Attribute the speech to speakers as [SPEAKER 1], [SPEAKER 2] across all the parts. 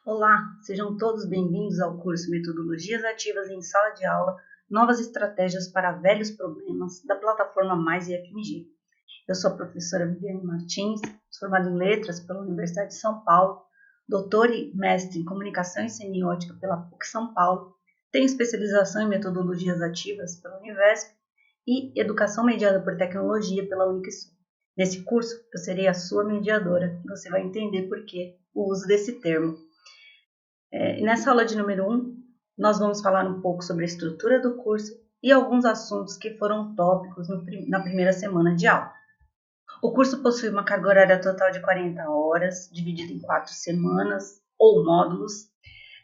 [SPEAKER 1] Olá, sejam todos bem-vindos ao curso Metodologias Ativas em Sala de Aula, Novas Estratégias para Velhos Problemas, da plataforma Mais IFMG. Eu sou a professora Viviane Martins, formada em Letras pela Universidade de São Paulo, doutora e mestre em Comunicação e Semiótica pela PUC São Paulo, tenho especialização em Metodologias Ativas pela Univesp e Educação Mediada por Tecnologia pela Uniquisul. Nesse curso, eu serei a sua mediadora e você vai entender por que o uso desse termo. Nessa aula de número 1, nós vamos falar um pouco sobre a estrutura do curso e alguns assuntos que foram tópicos na primeira semana de aula. O curso possui uma carga horária total de 40 horas, dividida em 4 semanas ou módulos,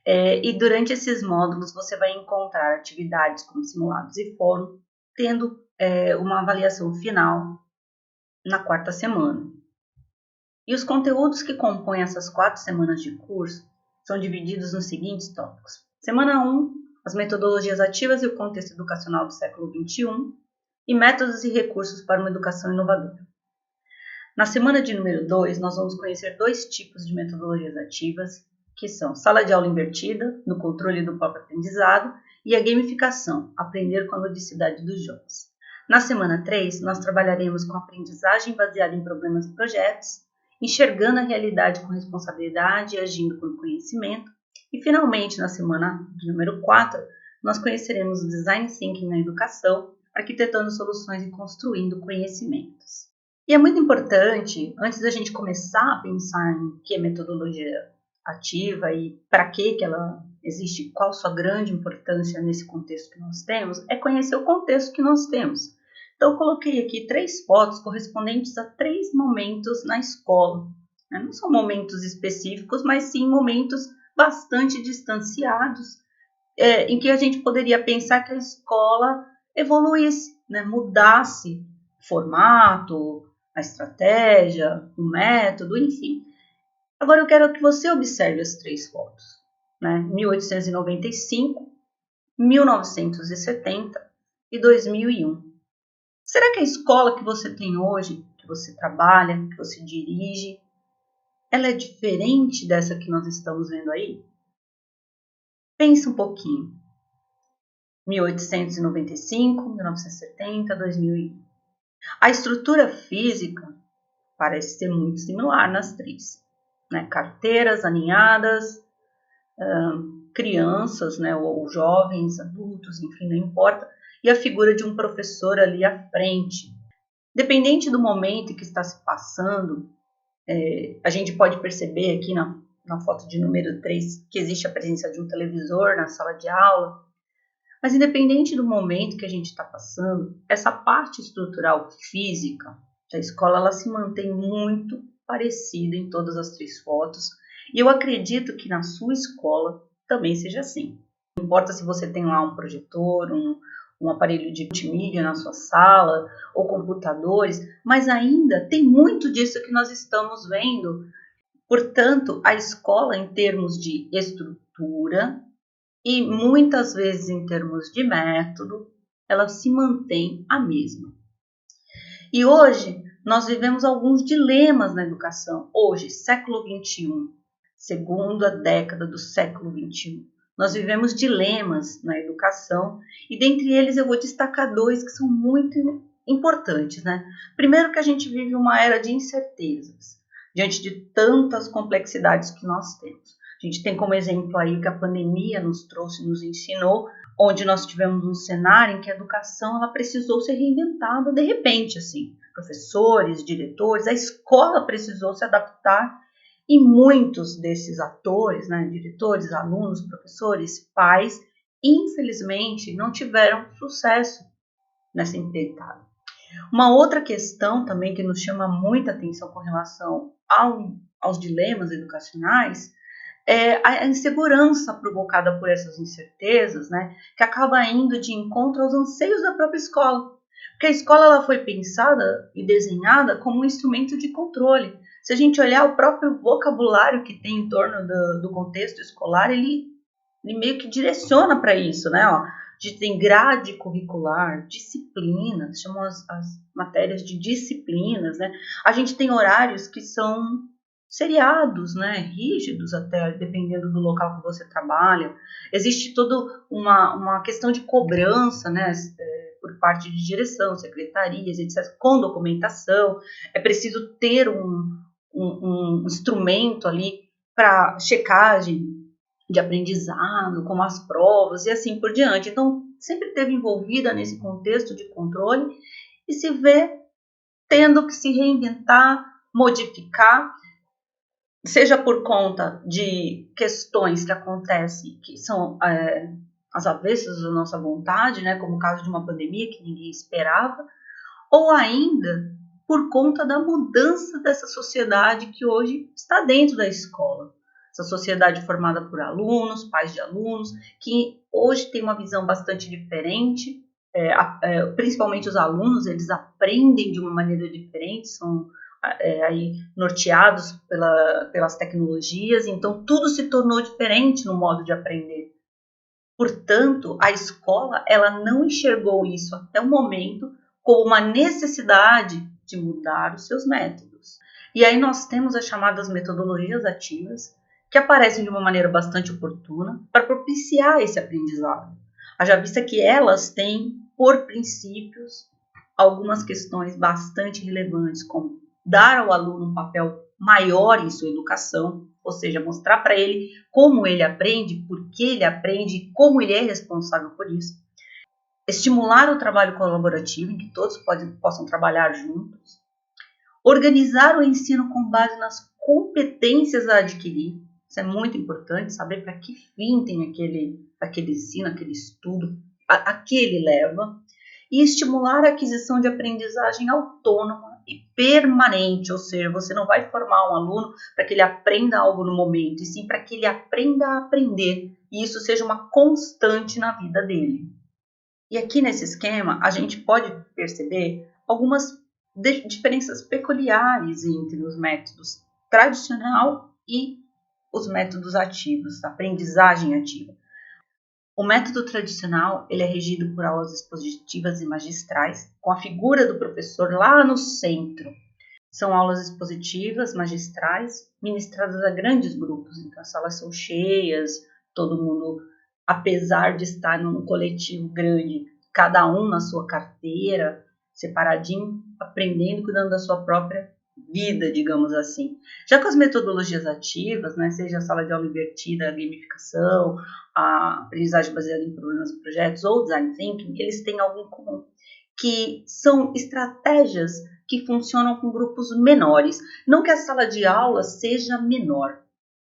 [SPEAKER 1] e durante esses módulos você vai encontrar atividades como simulados e fórum, tendo uma avaliação final na 4ª semana. E os conteúdos que compõem essas 4 semanas de curso são divididos nos seguintes tópicos. Semana 1, as metodologias ativas e o contexto educacional do século XXI e métodos e recursos para uma educação inovadora. Na semana de número 2, nós vamos conhecer 2 tipos de metodologias ativas, que são sala de aula invertida, no controle do próprio aprendizado, e a gamificação, aprender com a ludicidade dos jogos. Na semana 3, nós trabalharemos com aprendizagem baseada em problemas e projetos, enxergando a realidade com responsabilidade e agindo com conhecimento. E, finalmente, na semana de número 4, nós conheceremos o Design Thinking na educação, arquitetando soluções e construindo conhecimentos. E é muito importante, antes da gente começar a pensar em que é metodologia ativa e para que ela existe, qual sua grande importância nesse contexto que nós temos, é conhecer o contexto que nós temos. Então, eu coloquei aqui 3 fotos correspondentes a 3 momentos na escola. Não são momentos específicos, mas sim momentos bastante distanciados, em que a gente poderia pensar que a escola evoluísse, mudasse o formato, a estratégia, o método, enfim. Agora eu quero que você observe as 3 fotos. 1895, 1970 e 2001. Será que a escola que você tem hoje, que você trabalha, que você dirige, ela é diferente dessa que nós estamos vendo aí? Pensa um pouquinho. 1895, 1970, 2001. A estrutura física parece ser muito similar nas 3. Carteiras alinhadas, crianças, ou jovens, adultos, enfim, não importa, e a figura de um professor ali à frente. Dependente do momento que está se passando, a gente pode perceber aqui na foto de número 3 que existe a presença de um televisor na sala de aula, mas independente do momento que a gente está passando, essa parte estrutural física da escola, ela se mantém muito parecida em todas as 3 fotos, e eu acredito que na sua escola também seja assim. Não importa se você tem lá um projetor, um aparelho de multimídia na sua sala, ou computadores, mas ainda tem muito disso que nós estamos vendo. Portanto, a escola, em termos de estrutura e muitas vezes em termos de método, ela se mantém a mesma. E hoje, nós vivemos alguns dilemas na educação. Hoje, século XXI, segunda década do século XXI. Nós vivemos dilemas na educação e dentre eles eu vou destacar 2 que são muito importantes. Primeiro, que a gente vive uma era de incertezas, diante de tantas complexidades que nós temos. A gente tem como exemplo aí o que a pandemia nos trouxe, nos ensinou, onde nós tivemos um cenário em que a educação ela precisou ser reinventada de repente, assim. Professores, diretores, a escola precisou se adaptar. E muitos desses atores, diretores, alunos, professores, pais, infelizmente não tiveram sucesso nessa empreitada. Uma outra questão também que nos chama muita atenção com relação aos dilemas educacionais é a insegurança provocada por essas incertezas, que acaba indo de encontro aos anseios da própria escola. Porque a escola ela foi pensada e desenhada como um instrumento de controle. Se a gente olhar o próprio vocabulário que tem em torno do contexto escolar, ele meio que direciona para isso, A gente tem grade curricular, disciplinas, chamam as matérias de disciplinas, A gente tem horários que são seriados, né, rígidos até, dependendo do local que você trabalha. Existe toda uma questão de cobrança, né, por parte de direção, secretarias, etc., com documentação. É preciso ter um instrumento ali para checagem de aprendizado, como as provas e assim por diante. Então, sempre esteve envolvida nesse contexto de controle e se vê tendo que se reinventar, modificar, seja por conta de questões que acontecem, que são as avessas da nossa vontade, né, como o caso de uma pandemia que ninguém esperava, ou ainda por conta da mudança dessa sociedade que hoje está dentro da escola. Essa sociedade formada por alunos, pais de alunos, que hoje tem uma visão bastante diferente, principalmente os alunos, eles aprendem de uma maneira diferente, são aí norteados pelas tecnologias, então tudo se tornou diferente no modo de aprender. Portanto, a escola ela não enxergou isso até o momento como uma necessidade de mudar os seus métodos. E aí nós temos as chamadas metodologias ativas, que aparecem de uma maneira bastante oportuna para propiciar esse aprendizado. Haja vista que elas têm, por princípios, algumas questões bastante relevantes, como dar ao aluno um papel maior em sua educação, ou seja, mostrar para ele como ele aprende, por que ele aprende e como ele é responsável por isso. Estimular o trabalho colaborativo, em que todos possam trabalhar juntos. Organizar o ensino com base nas competências a adquirir. Isso é muito importante, saber para que fim tem aquele ensino, aquele estudo, a que ele leva. E estimular a aquisição de aprendizagem autônoma e permanente, ou seja, você não vai formar um aluno para que ele aprenda algo no momento, e sim para que ele aprenda a aprender, e isso seja uma constante na vida dele. E aqui nesse esquema, a gente pode perceber algumas diferenças peculiares entre os métodos tradicional e os métodos ativos, a aprendizagem ativa. O método tradicional ele é regido por aulas expositivas e magistrais, com a figura do professor lá no centro. São aulas expositivas, magistrais, ministradas a grandes grupos, então as salas são cheias, todo mundo, apesar de estar num coletivo grande, cada um na sua carteira, separadinho, aprendendo, cuidando da sua própria vida, digamos assim. Já com as metodologias ativas, né, seja a sala de aula invertida, a gamificação, a aprendizagem baseada em problemas e projetos ou design thinking, eles têm algo em comum, que são estratégias que funcionam com grupos menores. Não que a sala de aula seja menor,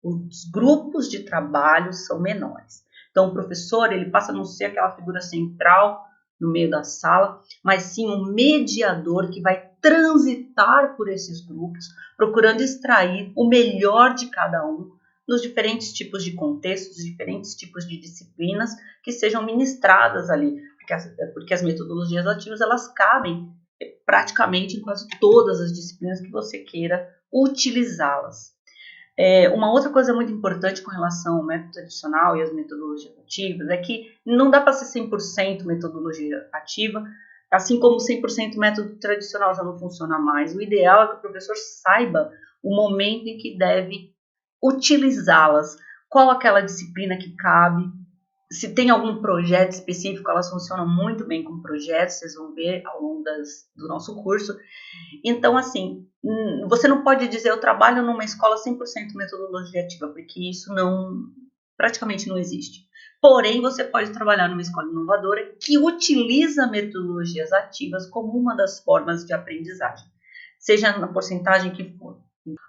[SPEAKER 1] os grupos de trabalho são menores. Então o professor ele passa a não ser aquela figura central no meio da sala, mas sim um mediador que vai transitar por esses grupos, procurando extrair o melhor de cada um nos diferentes tipos de contextos, diferentes tipos de disciplinas que sejam ministradas ali, porque as metodologias ativas elas cabem praticamente em quase todas as disciplinas que você queira utilizá-las. Uma outra coisa muito importante com relação ao método tradicional e as metodologias ativas é que não dá para ser 100% metodologia ativa, assim como 100% método tradicional já não funciona mais. O ideal é que o professor saiba o momento em que deve utilizá-las, qual aquela disciplina que cabe, se tem algum projeto específico, elas funcionam muito bem com projetos, vocês vão ver ao longo do nosso curso. Então, assim, você não pode dizer eu trabalho numa escola 100% metodologia ativa, porque isso praticamente não existe. Porém, você pode trabalhar numa escola inovadora que utiliza metodologias ativas como uma das formas de aprendizagem, seja na porcentagem que for.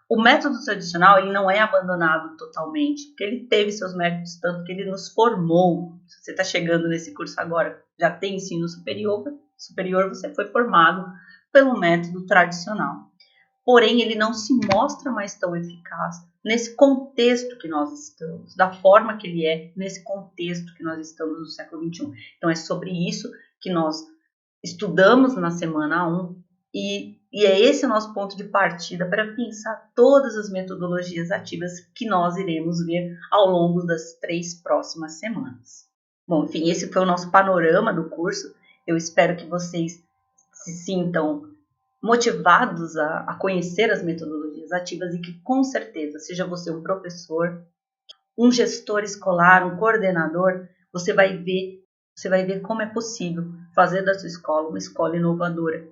[SPEAKER 1] O método tradicional ele não é abandonado totalmente, porque ele teve seus métodos, tanto que ele nos formou. Se você está chegando nesse curso agora, já tem ensino superior, você foi formado pelo método tradicional. Porém, ele não se mostra mais tão eficaz nesse contexto que nós estamos, da forma que ele é, nesse contexto que nós estamos no século XXI. Então, é sobre isso que nós estudamos na semana 1 e é esse o nosso ponto de partida para pensar todas as metodologias ativas que nós iremos ver ao longo das 3 próximas semanas. Bom, enfim, esse foi o nosso panorama do curso. Eu espero que vocês se sintam motivados a conhecer as metodologias estratégias ativas e que com certeza, seja você um professor, um gestor escolar, um coordenador, você vai ver como é possível fazer da sua escola uma escola inovadora,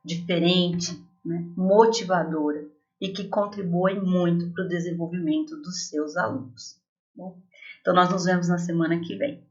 [SPEAKER 1] diferente, né, motivadora e que contribui muito para o desenvolvimento dos seus alunos. Bom, então nós nos vemos na semana que vem.